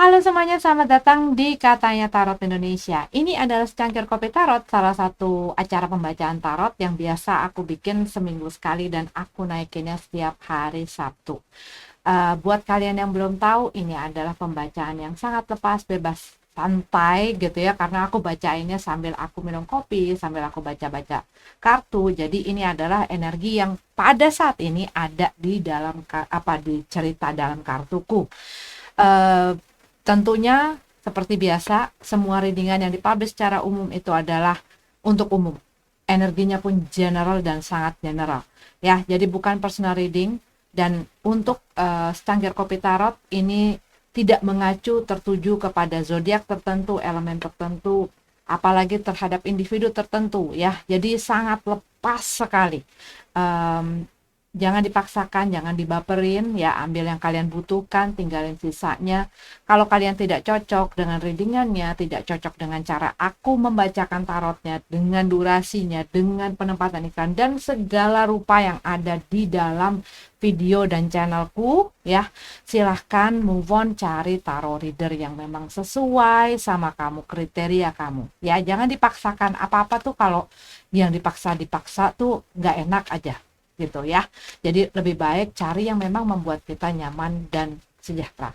Halo semuanya, selamat datang di Katanya Tarot Indonesia. Ini adalah secangkir kopi tarot, salah satu acara pembacaan tarot yang biasa aku bikin seminggu sekali dan aku naikinnya setiap hari Sabtu. Buat kalian yang belum tahu, ini adalah pembacaan yang sangat lepas, bebas, santai gitu ya, karena aku bacainnya sambil aku minum kopi, sambil aku baca-baca kartu. Jadi ini adalah energi yang pada saat ini ada di dalam di cerita dalam kartuku. Eh, Tentunya seperti biasa, semua readingan yang dipublish secara umum itu adalah untuk umum. Energinya pun general dan sangat general. Ya, jadi bukan personal reading, dan untuk secangkir kopi tarot ini tidak mengacu tertuju kepada zodiak tertentu, elemen tertentu, apalagi terhadap individu tertentu ya. Jadi sangat lepas sekali. Em, Jangan dipaksakan, jangan dibaperin ya, ambil yang kalian butuhkan, tinggalin sisanya. Kalau kalian tidak cocok dengan readingannya, tidak cocok dengan cara aku membacakan tarotnya, dengan durasinya, dengan penempatan iklan dan segala rupa yang ada di dalam video dan channelku ya, silahkan move on, cari tarot reader yang memang sesuai sama kamu, kriteria kamu ya. Jangan dipaksakan apa-apa tuh, kalau yang dipaksa-dipaksa tuh nggak enak aja gitu ya. Jadi lebih baik cari yang memang membuat kita nyaman dan sejahtera.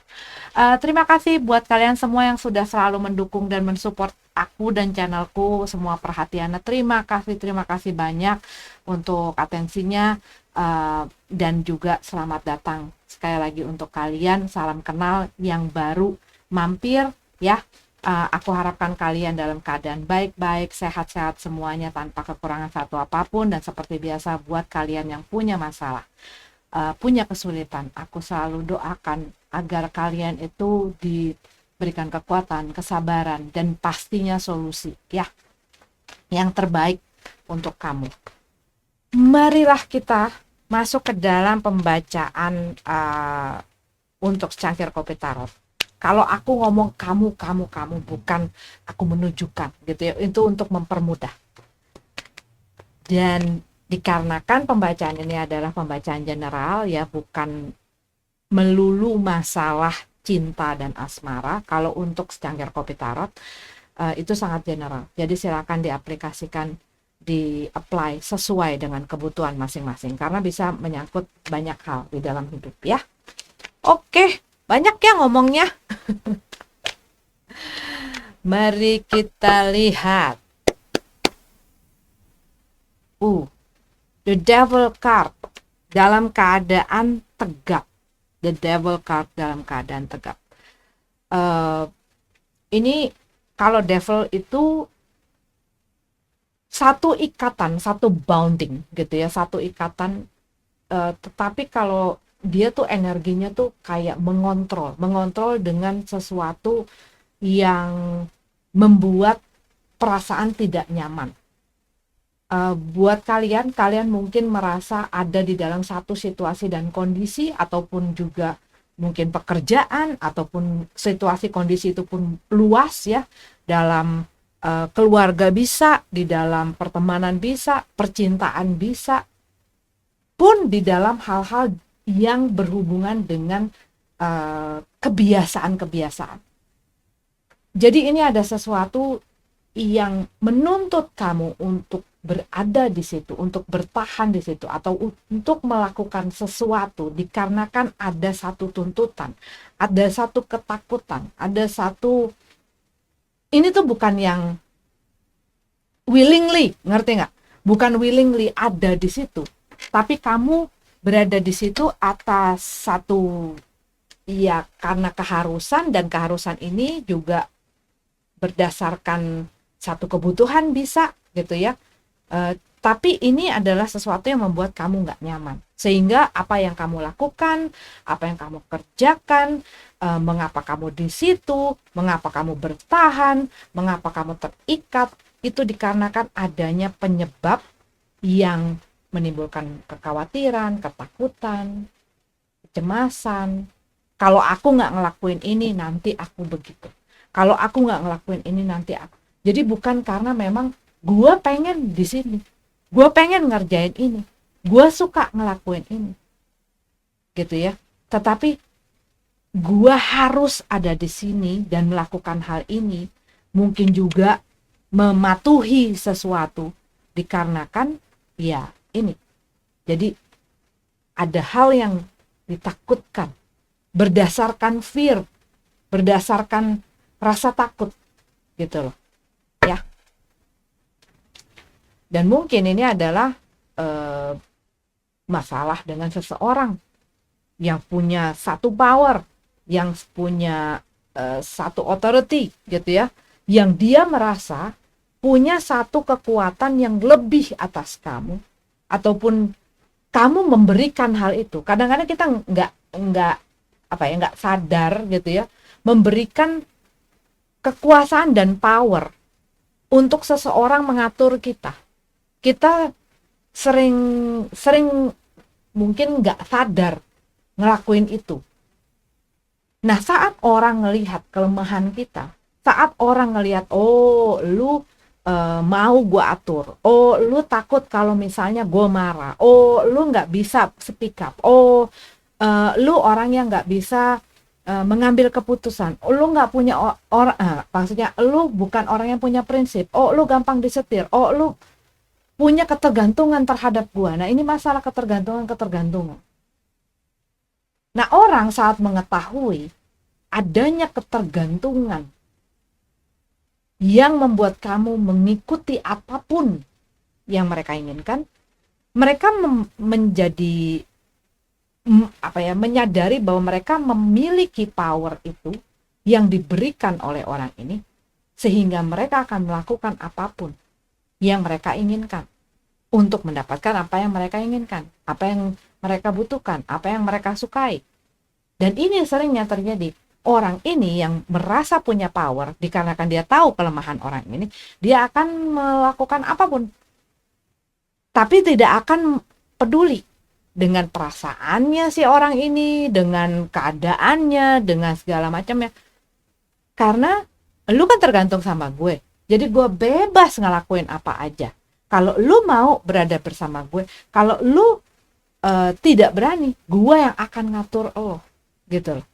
Terima kasih buat kalian semua yang sudah selalu mendukung dan mensupport aku dan channelku, semua perhatiannya. Terima kasih banyak untuk atensinya, dan juga selamat datang sekali lagi untuk kalian. Salam kenal yang baru mampir ya. Aku harapkan kalian dalam keadaan baik-baik, sehat-sehat semuanya tanpa kekurangan satu apapun. Dan seperti biasa, buat kalian yang punya masalah, punya kesulitan, aku selalu doakan agar kalian itu diberikan kekuatan, kesabaran, dan pastinya solusi ya, yang terbaik untuk kamu. Marilah kita masuk ke dalam pembacaan untuk secangkir kopi tarot. Kalau aku ngomong kamu, bukan aku menunjukkan gitu ya, itu untuk mempermudah. Dan dikarenakan pembacaan ini adalah pembacaan general ya, bukan melulu masalah cinta dan asmara. Kalau untuk secangkir kopi tarot itu sangat general. Jadi silakan diaplikasikan, di apply sesuai dengan kebutuhan masing-masing, karena bisa menyangkut banyak hal di dalam hidup ya. Oke, banyak ya ngomongnya. Mari kita lihat. The Devil card dalam keadaan tegak. The Devil card dalam keadaan tegak. Ini kalau Devil itu satu ikatan, satu bounding gitu ya, satu ikatan. Tetapi kalau dia tuh energinya tuh kayak mengontrol dengan sesuatu yang membuat perasaan tidak nyaman. Buat kalian mungkin merasa ada di dalam satu situasi dan kondisi, ataupun juga mungkin pekerjaan, ataupun situasi kondisi itu pun luas ya, dalam keluarga bisa, di dalam pertemanan bisa, percintaan bisa, pun di dalam hal-hal yang berhubungan dengan kebiasaan-kebiasaan. Jadi ini ada sesuatu yang menuntut kamu untuk berada di situ, untuk bertahan di situ, atau untuk melakukan sesuatu, dikarenakan ada satu tuntutan, ada satu ketakutan, ada satu, ini tuh bukan yang willingly, ngerti nggak? Bukan willingly ada di situ, tapi kamu berada di situ atas satu, ya karena keharusan, dan keharusan ini juga berdasarkan satu kebutuhan bisa gitu ya. Tapi ini adalah sesuatu yang membuat kamu nggak nyaman, sehingga apa yang kamu lakukan, apa yang kamu kerjakan, mengapa kamu di situ, mengapa kamu bertahan, mengapa kamu terikat, itu dikarenakan adanya penyebab yang menimbulkan kekhawatiran, ketakutan, kecemasan. Kalau aku nggak ngelakuin ini, nanti aku begitu. Kalau aku nggak ngelakuin ini, nanti aku. Jadi bukan karena memang gue pengen di sini, gue pengen ngerjain ini, gue suka ngelakuin ini, gitu ya. Tetapi gua harus ada di sini dan melakukan hal ini, mungkin juga mematuhi sesuatu dikarenakan ya ini. Jadi ada hal yang ditakutkan berdasarkan fear, berdasarkan rasa takut gitu loh ya. Dan mungkin ini adalah masalah dengan seseorang yang punya satu power, yang punya satu authority gitu ya, yang dia merasa punya satu kekuatan yang lebih atas kamu, ataupun kamu memberikan hal itu. Kadang-kadang kita nggak sadar gitu ya, memberikan kekuasaan dan power untuk seseorang mengatur kita. Kita sering mungkin nggak sadar ngelakuin itu. Nah, saat orang ngelihat kelemahan kita, saat orang ngelihat, oh lu mau gue atur, oh lu takut kalau misalnya gue marah, oh lu nggak bisa speak up, oh lu orang yang nggak bisa mengambil keputusan, oh, lu nggak punya maksudnya lu bukan orang yang punya prinsip, oh lu gampang disetir, oh lu punya ketergantungan terhadap gue. Nah, ini masalah ketergantungan. Nah, orang saat mengetahui adanya ketergantungan yang membuat kamu mengikuti apapun yang mereka inginkan, mereka menjadi menyadari bahwa mereka memiliki power itu yang diberikan oleh orang ini, sehingga mereka akan melakukan apapun yang mereka inginkan untuk mendapatkan apa yang mereka inginkan, apa yang mereka butuhkan, apa yang mereka sukai. Dan ini seringnya terjadi. Orang ini yang merasa punya power, dikarenakan dia tahu kelemahan orang ini, dia akan melakukan apapun. Tapi tidak akan peduli dengan perasaannya si orang ini, dengan keadaannya, dengan segala macamnya. Karena lu kan tergantung sama gue. Jadi gue bebas ngelakuin apa aja. Kalau lu mau berada bersama gue, kalau lu tidak berani, gue yang akan ngatur lo, gitu loh.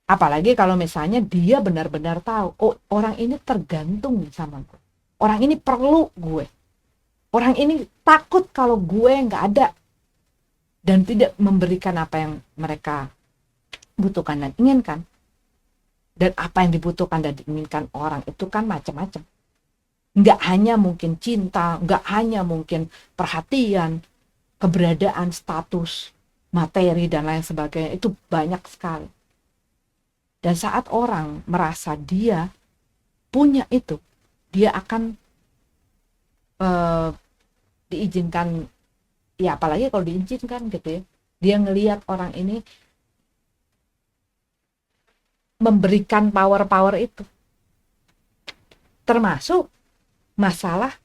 Apalagi kalau misalnya dia benar-benar tahu, oh orang ini tergantung sama gue, orang ini perlu gue, orang ini takut kalau gue nggak ada dan tidak memberikan apa yang mereka butuhkan dan inginkan. Dan apa yang dibutuhkan dan diinginkan orang itu kan macam-macam. Nggak hanya mungkin cinta, nggak hanya mungkin perhatian, keberadaan, status, materi, dan lain sebagainya. Itu banyak sekali. Dan saat orang merasa dia punya itu, dia akan diizinkan, ya apalagi kalau diizinkan gitu ya, dia ngelihat orang ini memberikan power-power itu, termasuk masalah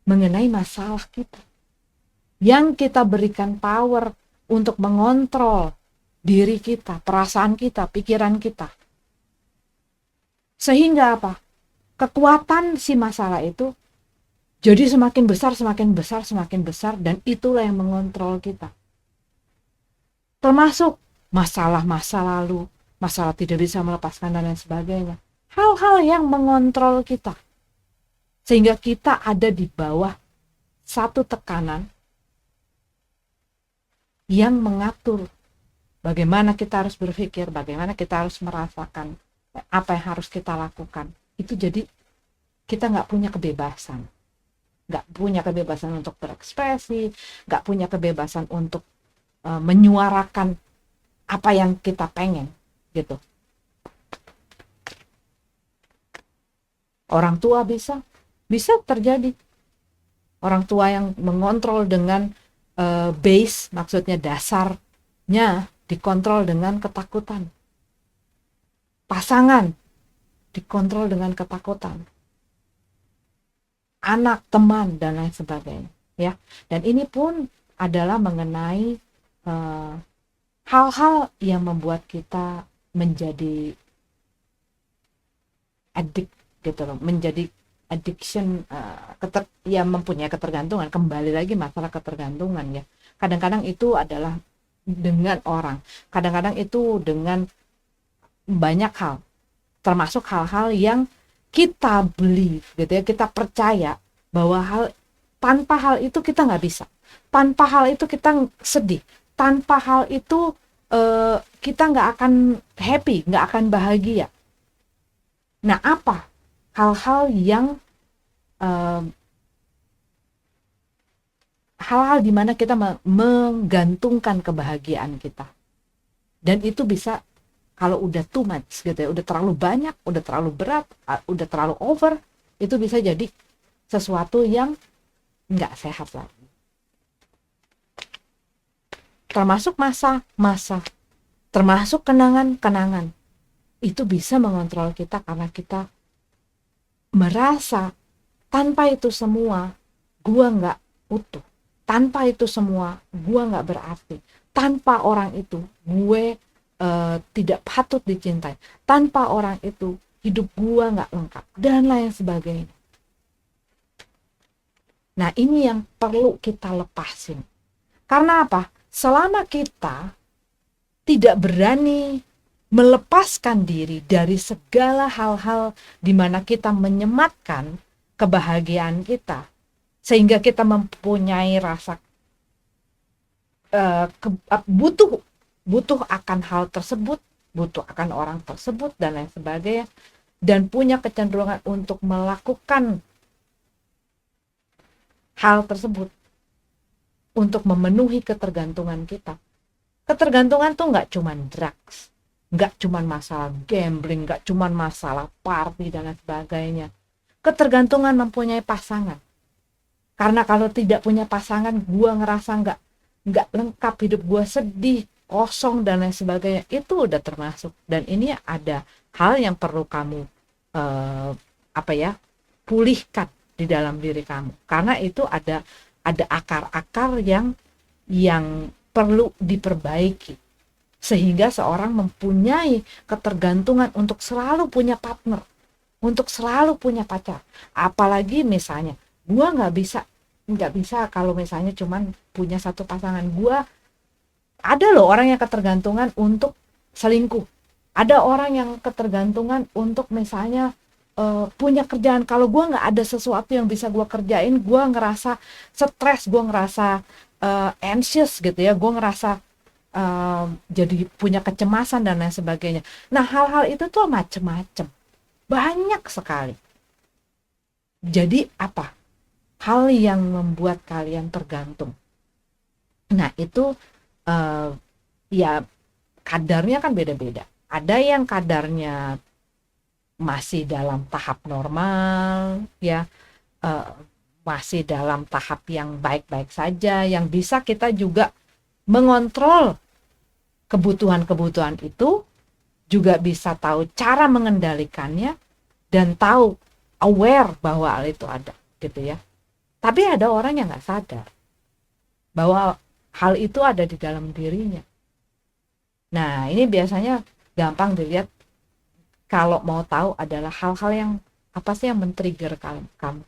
mengenai masalah kita, yang kita berikan power untuk mengontrol diri kita, perasaan kita, pikiran kita, sehingga apa? Kekuatan si masalah itu jadi semakin besar, dan itulah yang mengontrol kita. Termasuk masalah masa lalu, masalah tidak bisa melepaskan dan lain sebagainya. Hal-hal yang mengontrol kita. Sehingga kita ada di bawah satu tekanan yang mengatur bagaimana kita harus berpikir, bagaimana kita harus merasakan, apa yang harus kita lakukan. Itu jadi kita nggak punya kebebasan. Nggak punya kebebasan untuk berekspresi, nggak punya kebebasan untuk menyuarakan apa yang kita pengen gitu. Orang tua bisa terjadi. Orang tua yang mengontrol dengan base, maksudnya dasarnya dikontrol dengan ketakutan. Pasangan dikontrol dengan ketakutan. Anak, teman, dan lain sebagainya, ya. Dan ini pun adalah mengenai hal-hal yang membuat kita menjadi addict gitu loh, menjadi addiction, mempunyai ketergantungan. Kembali lagi masalah ketergantungan ya. Kadang-kadang itu adalah dengan orang. Kadang-kadang itu dengan banyak hal, termasuk hal-hal yang kita beli gitu ya, kita percaya bahwa tanpa hal itu kita nggak bisa, tanpa hal itu kita sedih, tanpa hal itu kita nggak akan happy, nggak akan bahagia. Nah, apa hal-hal yang eh, hal-hal di mana kita menggantungkan kebahagiaan kita, dan itu bisa kalau udah too much gitu ya, udah terlalu banyak, udah terlalu berat, udah terlalu over, itu bisa jadi sesuatu yang nggak sehat lagi. Termasuk masa-masa, termasuk kenangan-kenangan, itu bisa mengontrol kita karena kita merasa tanpa itu semua gua nggak utuh, tanpa itu semua gua nggak berarti, tanpa orang itu gue tidak patut dicintai, tanpa orang itu hidup gua nggak lengkap, dan lain sebagainya. Nah, ini yang perlu kita lepasin. Karena apa? Selama kita tidak berani melepaskan diri dari segala hal-hal di mana kita menyematkan kebahagiaan kita, sehingga kita mempunyai rasa butuh akan hal tersebut, butuh akan orang tersebut, dan lain sebagainya, dan punya kecenderungan untuk melakukan hal tersebut untuk memenuhi ketergantungan kita. Ketergantungan tuh nggak cuma drugs, nggak cuma masalah gambling, nggak cuma masalah party dan lain sebagainya. Ketergantungan mempunyai pasangan. Karena kalau tidak punya pasangan, gua ngerasa nggak lengkap, hidup gua sedih, kosong dan lain sebagainya. Itu udah termasuk. Dan ini ada hal yang perlu kamu pulihkan di dalam diri kamu. Karena itu ada akar-akar yang perlu diperbaiki, sehingga seorang mempunyai ketergantungan untuk selalu punya partner, untuk selalu punya pacar. Apalagi misalnya gua nggak bisa kalau misalnya cuman punya satu pasangan. Ada loh orang yang ketergantungan untuk selingkuh, ada orang yang ketergantungan untuk misalnya punya kerjaan. Kalau gue nggak ada sesuatu yang bisa gue kerjain, gue ngerasa stres, gue ngerasa anxious gitu ya, gue ngerasa jadi punya kecemasan dan lain sebagainya. Nah, hal-hal itu tuh macem-macem, banyak sekali. Jadi apa hal yang membuat kalian tergantung? Nah, itu ya kadarnya kan beda-beda. Ada yang kadarnya masih dalam tahap normal ya, masih dalam tahap yang baik-baik saja, yang bisa kita juga mengontrol kebutuhan-kebutuhan itu, juga bisa tahu cara mengendalikannya, dan tahu aware bahwa hal itu ada gitu ya. Tapi ada orang yang nggak sadar bahwa hal itu ada di dalam dirinya. Nah, ini biasanya gampang dilihat. Kalau mau tahu adalah hal-hal yang apa sih yang men-trigger kamu,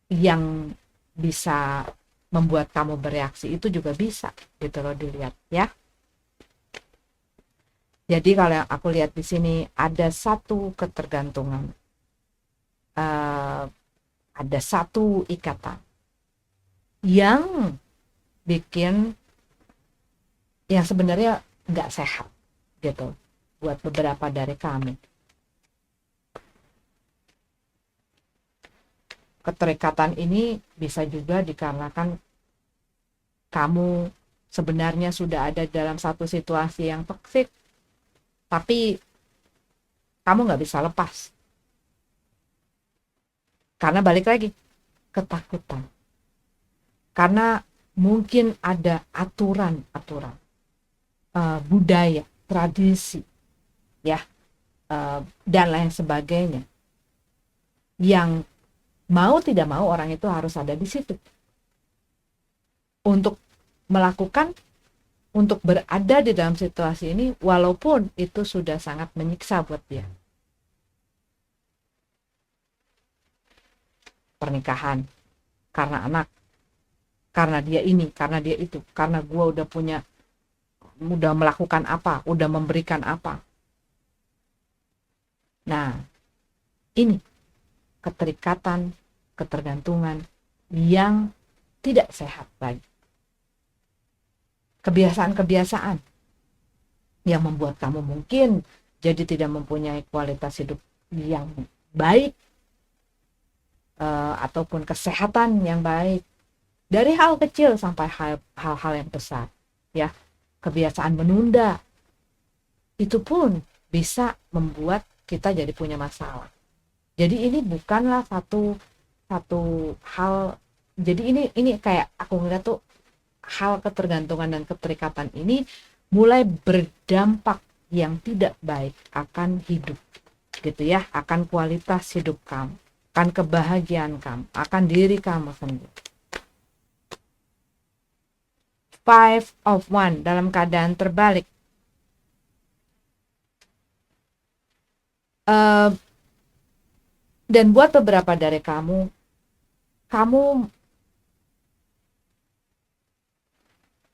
yang bisa membuat kamu bereaksi, itu juga bisa gitu loh dilihat ya. Jadi kalau yang aku lihat di sini ada satu ketergantungan, ada satu ikatan yang bikin yang sebenarnya nggak sehat gitu buat beberapa dari kami. Keterikatan ini bisa juga dikarenakan kamu sebenarnya sudah ada dalam satu situasi yang toksik, tapi kamu nggak bisa lepas. Karena balik lagi, ketakutan. Karena mungkin ada aturan-aturan, budaya, tradisi, ya, dan lain sebagainya, yang mau tidak mau orang itu harus ada di situ untuk melakukan, untuk berada di dalam situasi ini, walaupun itu sudah sangat menyiksa buat dia. Pernikahan karena anak, karena dia ini, karena dia itu, karena gue udah punya udah melakukan apa, udah memberikan apa. Nah, ini keterikatan, ketergantungan yang tidak sehat lagi. Kebiasaan-kebiasaan yang membuat kamu mungkin jadi tidak mempunyai kualitas hidup yang baik, ataupun kesehatan yang baik, dari hal kecil sampai hal-hal yang besar, ya. Kebiasaan menunda itu pun bisa membuat kita jadi punya masalah. Jadi ini bukanlah satu satu hal. Jadi ini kayak aku ngeliat tuh, hal ketergantungan dan keterikatan ini mulai berdampak yang tidak baik akan hidup, gitu ya, akan kualitas hidup kamu, akan kebahagiaan kamu, akan diri kamu sendiri. Five of One dalam keadaan terbalik. Dan buat beberapa dari kamu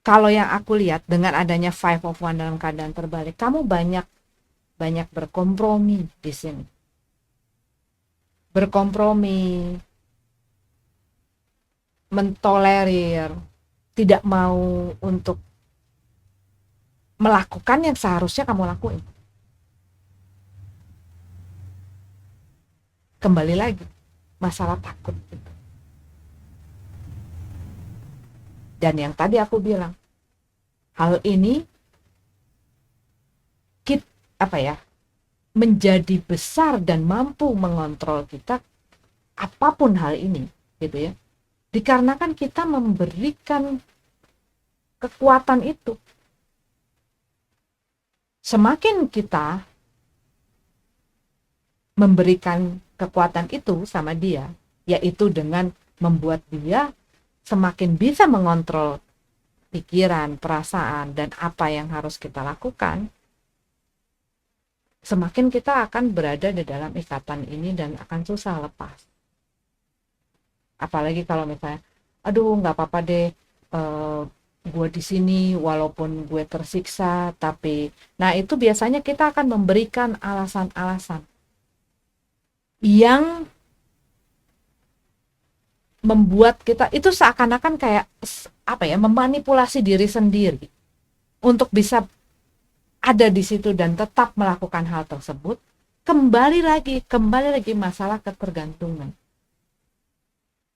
kalau yang aku lihat dengan adanya Five of One dalam keadaan terbalik, kamu banyak berkompromi di sini. Berkompromi, mentolerir, tidak mau untuk melakukan yang seharusnya kamu lakuin. Kembali lagi, masalah takut gitu. Dan yang tadi aku bilang, hal ini menjadi besar dan mampu mengontrol kita, apapun hal ini, gitu ya. Dikarenakan kita memberikan kekuatan itu. Semakin kita memberikan kekuatan itu sama dia, yaitu dengan membuat dia semakin bisa mengontrol pikiran, perasaan, dan apa yang harus kita lakukan, semakin kita akan berada di dalam ikatan ini dan akan susah lepas. Apalagi kalau misalnya, aduh nggak apa-apa deh, gue di sini walaupun gue tersiksa, tapi, nah itu biasanya kita akan memberikan alasan-alasan yang membuat kita itu seakan-akan kayak memanipulasi diri sendiri untuk bisa ada di situ dan tetap melakukan hal tersebut. Kembali lagi masalah ketergantungan,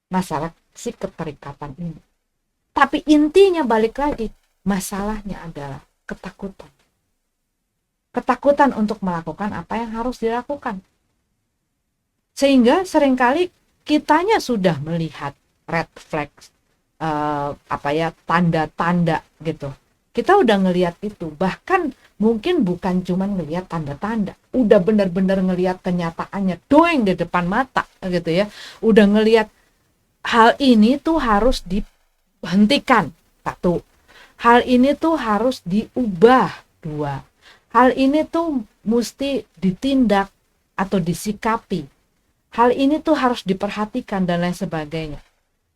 masalah si keterikatan ini. Tapi intinya balik lagi, masalahnya adalah ketakutan untuk melakukan apa yang harus dilakukan. Sehingga seringkali kitanya sudah melihat red flags, tanda-tanda gitu. Kita udah ngelihat itu, bahkan mungkin bukan cuma ngelihat tanda-tanda, udah benar-benar ngelihat kenyataannya doeng di depan mata gitu ya. Udah ngelihat hal ini tuh harus dihentikan, satu. Hal ini tuh harus diubah, dua. Hal ini tuh mesti ditindak atau disikapi. Hal ini tuh harus diperhatikan dan lain sebagainya.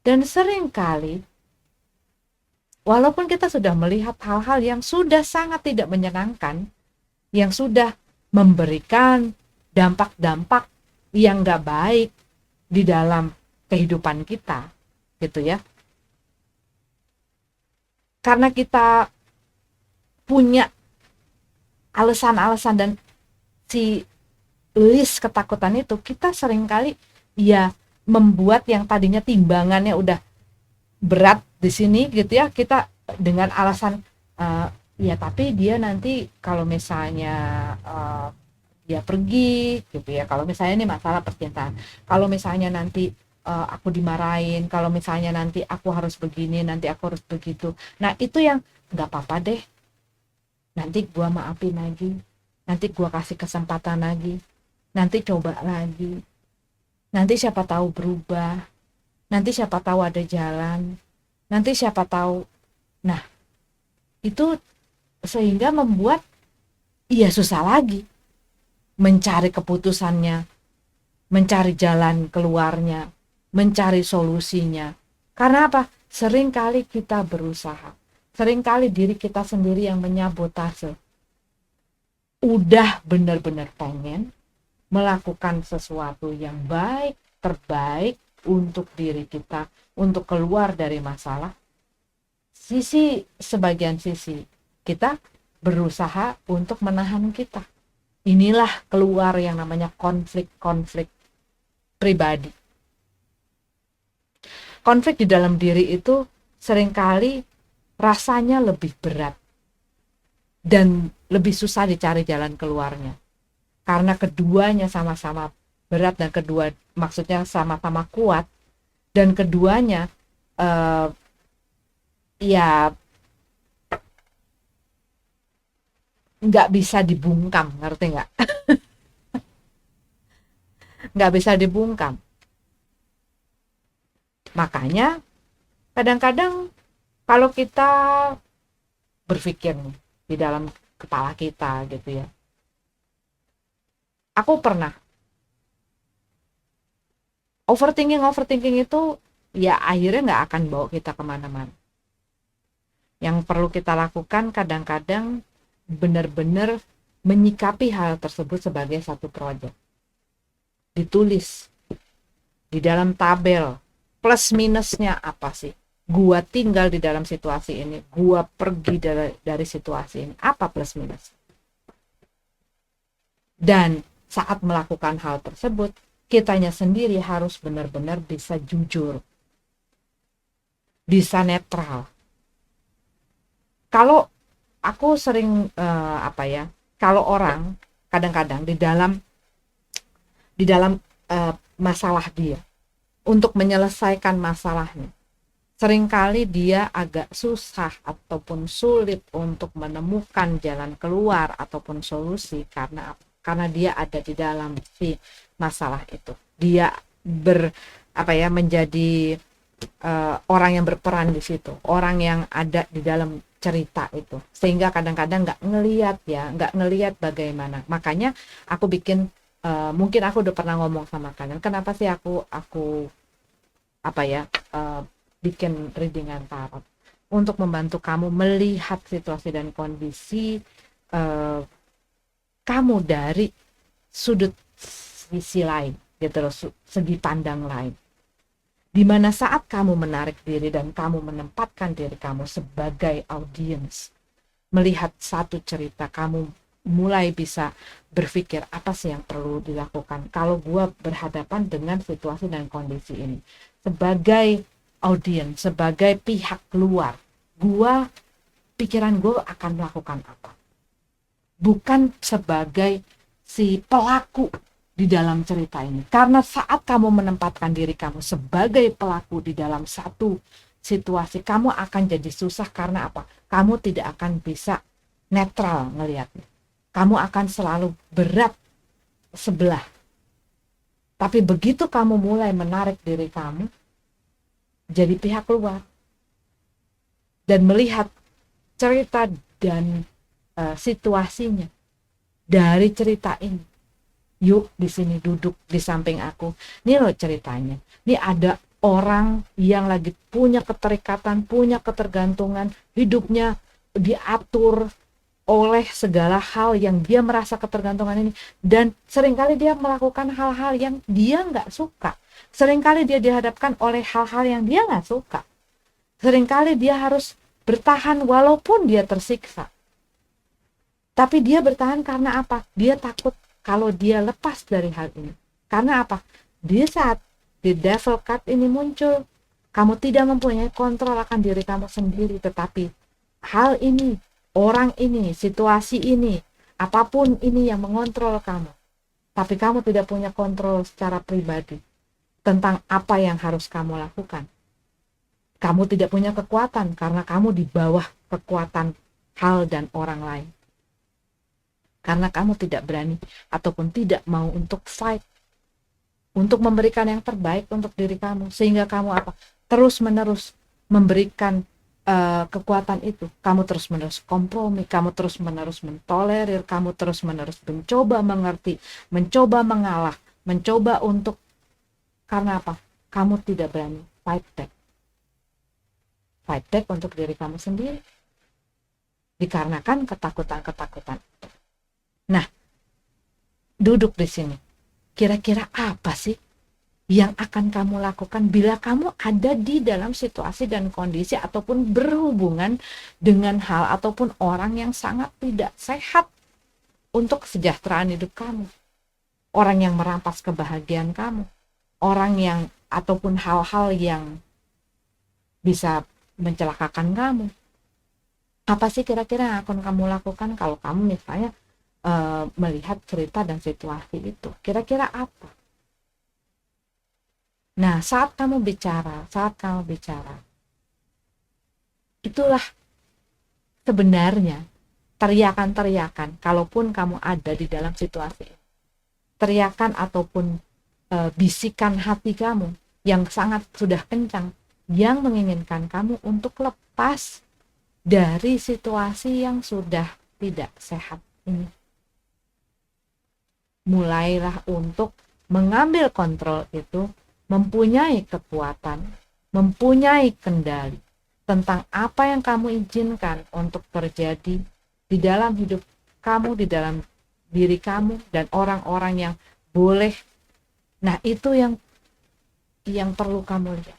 Dan seringkali, walaupun kita sudah melihat hal-hal yang sudah sangat tidak menyenangkan, yang sudah memberikan dampak-dampak yang gak baik di dalam kehidupan kita, gitu ya. Karena kita punya alasan-alasan dan si list ketakutan itu, kita seringkali ya membuat yang tadinya timbangannya udah berat di sini gitu ya, kita dengan alasan ya tapi dia nanti kalau misalnya dia pergi gitu ya, kalau misalnya ini masalah percintaan, kalau misalnya nanti aku dimarahin, kalau misalnya nanti aku harus begini, nanti aku harus begitu. Nah itu yang nggak apa-apa deh, nanti gua maafin lagi, nanti gua kasih kesempatan lagi, nanti coba lagi, nanti siapa tahu berubah, nanti siapa tahu ada jalan, nanti siapa tahu. Nah itu sehingga membuat ia susah lagi mencari keputusannya, mencari jalan keluarnya, mencari solusinya. Karena apa? Seringkali kita berusaha Seringkali diri kita sendiri yang menyabotase. Udah benar-benar pengen melakukan sesuatu yang baik, terbaik untuk diri kita, untuk keluar dari masalah. Sebagian sisi kita berusaha untuk menahan kita. Inilah keluar yang namanya konflik-konflik pribadi. Konflik di dalam diri itu seringkali rasanya lebih berat dan lebih susah dicari jalan keluarnya. Karena keduanya sama-sama berat dan maksudnya sama-sama kuat, dan keduanya ya nggak bisa dibungkam, ngerti nggak? Nggak bisa dibungkam. Makanya kadang-kadang kalau kita berpikir nih, di dalam kepala kita gitu ya, aku pernah overthinking itu ya akhirnya nggak akan bawa kita kemana-mana. Yang perlu kita lakukan kadang-kadang benar-benar menyikapi hal tersebut sebagai satu proyek. Ditulis di dalam tabel plus minusnya apa sih? Gua tinggal di dalam situasi ini, gua pergi dari situasi ini, apa plus minus? Dan saat melakukan hal tersebut, kitanya sendiri harus benar-benar bisa jujur, bisa netral. Kalau aku sering kalau orang kadang-kadang di dalam masalah dia, untuk menyelesaikan masalahnya, seringkali dia agak susah ataupun sulit untuk menemukan jalan keluar ataupun solusi karena dia ada di dalam si masalah itu. Dia menjadi orang yang berperan di situ, orang yang ada di dalam cerita itu, sehingga kadang-kadang nggak ngelihat bagaimana. Makanya aku bikin mungkin aku udah pernah ngomong sama kalian, kenapa sih aku bikin readingan tarot untuk membantu kamu melihat situasi dan kondisi kamu dari sudut sisi lain gitu loh, segi pandang lain, dimana saat kamu menarik diri dan kamu menempatkan diri kamu sebagai audiens melihat satu cerita, kamu mulai bisa berpikir apa sih yang perlu dilakukan kalau gue berhadapan dengan situasi dan kondisi ini. Sebagai audiens, sebagai pihak luar, pikiran gue akan melakukan apa, bukan sebagai si pelaku di dalam cerita ini. Karena saat kamu menempatkan diri kamu sebagai pelaku di dalam satu situasi, kamu akan jadi susah. Karena apa? Kamu tidak akan bisa netral ngelihatnya, kamu akan selalu berat sebelah. Tapi begitu kamu mulai menarik diri kamu jadi pihak luar dan melihat cerita dan situasinya dari cerita ini, yuk di sini duduk di samping aku, nih loh ceritanya, nih ada orang yang lagi punya keterikatan, punya ketergantungan, hidupnya diatur oleh segala hal yang dia merasa ketergantungan ini, dan seringkali dia melakukan hal-hal yang dia nggak suka, seringkali dia dihadapkan oleh hal-hal yang dia nggak suka, seringkali dia harus bertahan walaupun dia tersiksa, tapi dia bertahan karena apa? Dia takut kalau dia lepas dari hal ini. Karena apa? Di saat the devil card ini muncul, kamu tidak mempunyai kontrol akan diri kamu sendiri, tetapi hal ini, orang ini, situasi ini, apapun ini yang mengontrol kamu. Tapi kamu tidak punya kontrol secara pribadi tentang apa yang harus kamu lakukan. Kamu tidak punya kekuatan karena kamu di bawah kekuatan hal dan orang lain. Karena kamu tidak berani ataupun tidak mau untuk fight, untuk memberikan yang terbaik untuk diri kamu, sehingga kamu terus-menerus memberikan kekuatan itu. Kamu terus-menerus kompromi, kamu terus-menerus mentolerir, kamu terus-menerus mencoba mengerti, mencoba mengalah, mencoba untuk, karena apa? Kamu tidak berani fight back untuk diri kamu sendiri. dikarenakan ketakutan-ketakutan. Nah, duduk di sini. Kira-kira apa sih yang akan kamu lakukan bila kamu ada di dalam situasi dan kondisi ataupun berhubungan dengan hal ataupun orang yang sangat tidak sehat untuk kesejahteraan hidup kamu, orang yang merampas kebahagiaan kamu, orang yang ataupun hal-hal yang bisa mencelakakan kamu. Apa sih kira-kira yang akan kamu lakukan kalau kamu misalnya melihat cerita dan situasi itu? Kira-kira apa? Nah, saat kamu bicara, itulah sebenarnya teriakan-teriakan, kalaupun kamu ada di dalam situasi ini. Teriakan ataupun bisikan hati kamu yang sangat sudah kencang, yang menginginkan kamu untuk lepas dari situasi yang sudah tidak sehat ini. Mulailah untuk mengambil kontrol itu, mempunyai kekuatan, mempunyai kendali tentang apa yang kamu izinkan untuk terjadi di dalam hidup kamu, di dalam diri kamu, dan orang-orang yang boleh. Nah, itu yang perlu kamu lihat.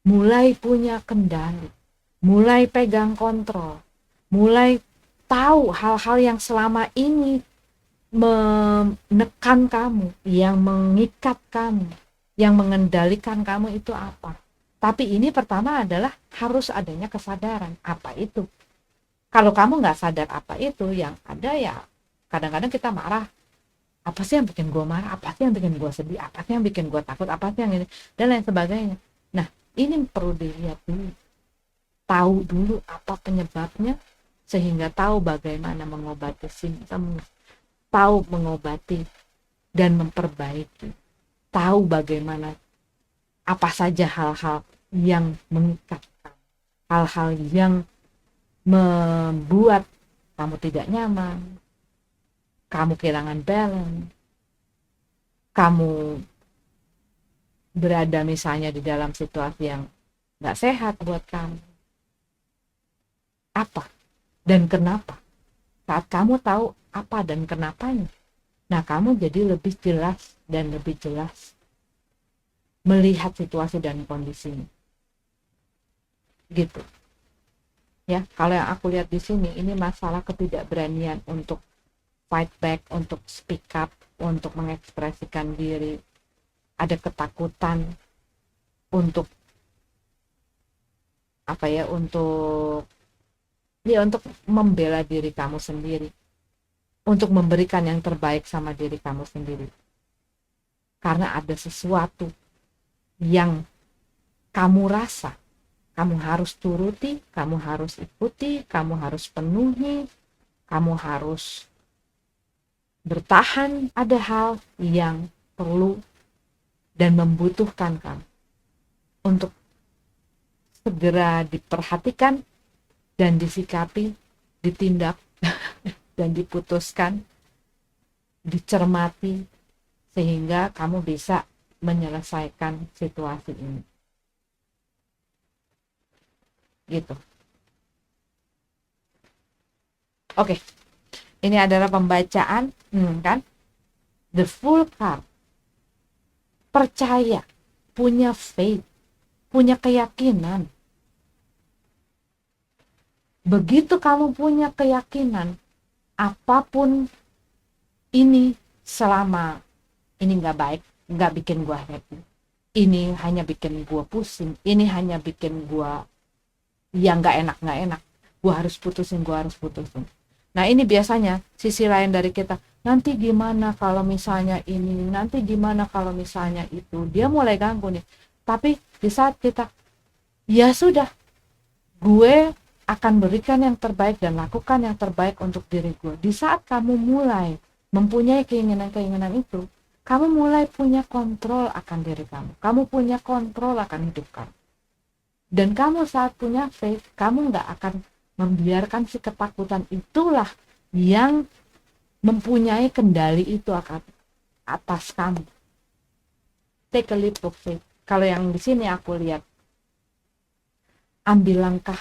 Mulai punya kendali, mulai pegang kontrol, mulai tahu hal-hal yang selama ini menekan kamu, yang mengikat kamu, yang mengendalikan kamu itu apa. Tapi ini pertama adalah harus adanya kesadaran apa itu. Kalau kamu nggak sadar apa itu, yang ada ya kadang-kadang kita marah. Apa sih yang bikin gue marah? Apa sih yang bikin gue sedih? Apa sih yang bikin gue takut? Apa sih yang ini? Dan lain sebagainya. Nah, ini perlu dilihat dulu. Tahu dulu apa penyebabnya, sehingga tahu bagaimana mengobati simptom, tahu mengobati dan memperbaiki, tahu bagaimana apa saja hal-hal yang mengikat kamu, hal-hal yang membuat kamu tidak nyaman, kamu kehilangan balance, kamu berada misalnya di dalam situasi yang nggak sehat buat kamu. Apa dan kenapa? Saat kamu tahu apa dan kenapanya, nah kamu jadi lebih jelas dan lebih jelas melihat situasi dan kondisinya. Gitu. Ya, kalau yang aku lihat di sini, ini masalah ketidakberanian untuk fight back, untuk speak up, untuk mengekspresikan diri. Ada ketakutan untuk apa ya, untuk membela diri kamu sendiri, untuk memberikan yang terbaik sama diri kamu sendiri. Karena ada sesuatu yang kamu rasa kamu harus turuti, kamu harus ikuti, kamu harus penuhi, kamu harus bertahan. Ada hal yang perlu dan membutuhkan kamu untuk segera diperhatikan dan disikapi, ditindak dan diputuskan, dicermati, sehingga kamu bisa menyelesaikan situasi ini. Gitu. Oke. Ini adalah pembacaan, kan? The full card. Percaya, punya faith, punya keyakinan. Begitu kamu punya keyakinan, apapun ini, selama ini nggak baik, nggak bikin gua happy, ini hanya bikin gua pusing, ini hanya bikin gua yang nggak enak, gue harus putusin. Nah, ini biasanya sisi lain dari kita, nanti gimana kalau misalnya ini, nanti gimana kalau misalnya itu, dia mulai ganggu nih. Tapi di saat kita, ya sudah, gue akan berikan yang terbaik dan lakukan yang terbaik untuk diri gue. Di saat kamu mulai mempunyai keinginan-keinginan itu, kamu mulai punya kontrol akan diri kamu punya kontrol akan hidup kamu. Dan kamu saat punya faith, kamu nggak akan membiarkan si ketakutan itulah yang mempunyai kendali itu akan atas kamu. Take a leap of faith. Kalau yang di sini aku lihat, ambil langkah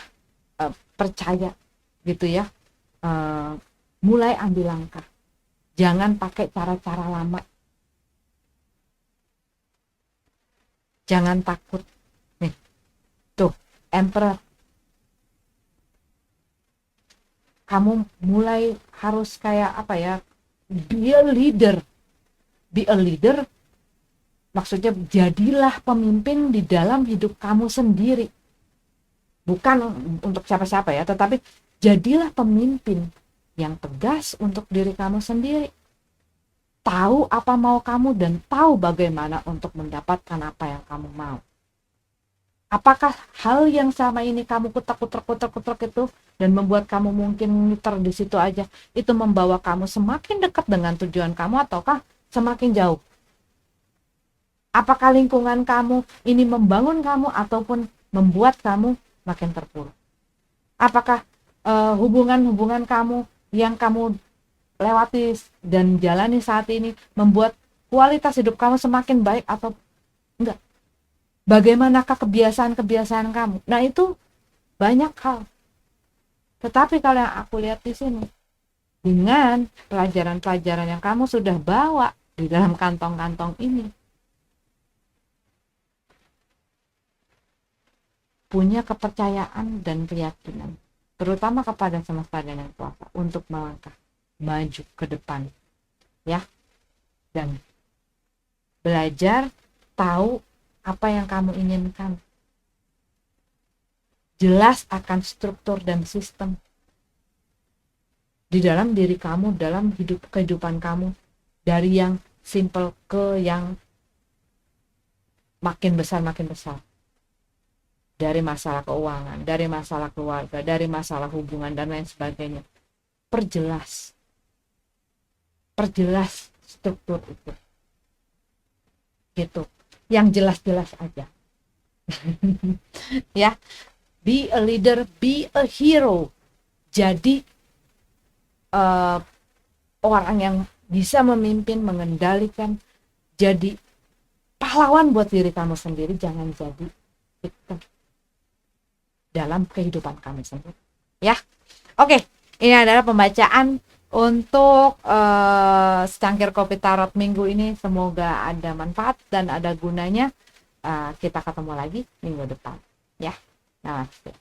percaya, gitu ya. eh, mulai ambil langkah. Jangan pakai cara-cara lama. Jangan takut. Nih, tuh, Emperor. Kamu mulai harus kayak apa ya? Be a leader. Be a leader maksudnya jadilah pemimpin di dalam hidup kamu sendiri. Bukan untuk siapa-siapa ya, tetapi jadilah pemimpin yang tegas untuk diri kamu sendiri. Tahu apa mau kamu dan tahu bagaimana untuk mendapatkan apa yang kamu mau. Apakah hal yang sama ini kamu kutek itu dan membuat kamu mungkin muter di situ aja, itu membawa kamu semakin dekat dengan tujuan kamu ataukah semakin jauh? Apakah lingkungan kamu ini membangun kamu ataupun membuat kamu makin terpuruk? Apakah hubungan-hubungan kamu yang kamu lewati dan jalani saat ini membuat kualitas hidup kamu semakin baik atau enggak? Bagaimanakah kebiasaan-kebiasaan kamu? Nah, itu banyak hal. Tetapi kalau yang aku lihat di sini, dengan pelajaran-pelajaran yang kamu sudah bawa di dalam kantong-kantong ini, punya kepercayaan dan keyakinan, terutama kepada semesta dan yang kuasa, untuk melangkah maju ke depan, ya, dan belajar tahu apa yang kamu inginkan, jelas akan struktur dan sistem di dalam diri kamu, dalam kehidupan kamu, dari yang simple ke yang makin besar, dari masalah keuangan, dari masalah keluarga, dari masalah hubungan dan lain sebagainya. Perjelas struktur itu, gitu, yang jelas-jelas aja. Ya, be a leader, be a hero. Jadi orang yang bisa memimpin, mengendalikan, jadi pahlawan buat diri kamu sendiri, jangan jadi victim dalam kehidupan kami sendiri, ya. Oke, ini adalah pembacaan untuk secangkir kopi tarot minggu ini. Semoga ada manfaat dan ada gunanya. Kita ketemu lagi minggu depan, ya. Namaste.